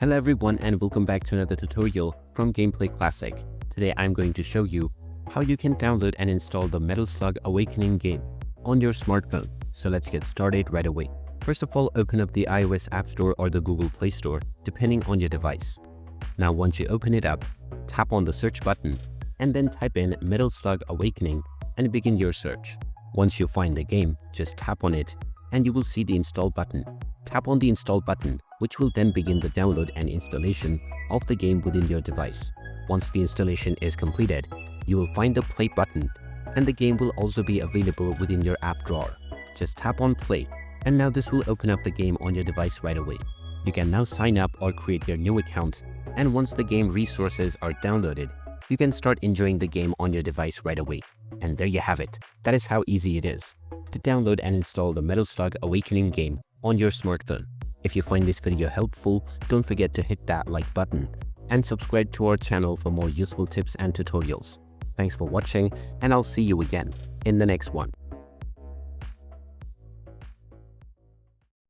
Hello everyone and welcome back to another tutorial from Gameplay Classic. Today I'm going to show you how you can download and install the Metal Slug Awakening game on your smartphone. So let's get started right away. First of all, open up the iOS App Store or the Google Play Store depending on your device. Now once you open it up, tap on the search button and then type in Metal Slug Awakening and begin your search. Once you find the game, just tap on it and you will see the install button. Tap on the install button, which will then begin the download and installation of the game within your device. Once the installation is completed, you will find the play button and the game will also be available within your app drawer. Just tap on play and now this will open up the game on your device right away. You can now sign up or create your new account, and once the game resources are downloaded, you can start enjoying the game on your device right away. And there you have it. That is how easy it is to download and install the Metal Slug Awakening game on your smartphone. If you find this video helpful, don't forget to hit that like button and subscribe to our channel for more useful tips and tutorials. Thanks for watching, and I'll see you again in the next one.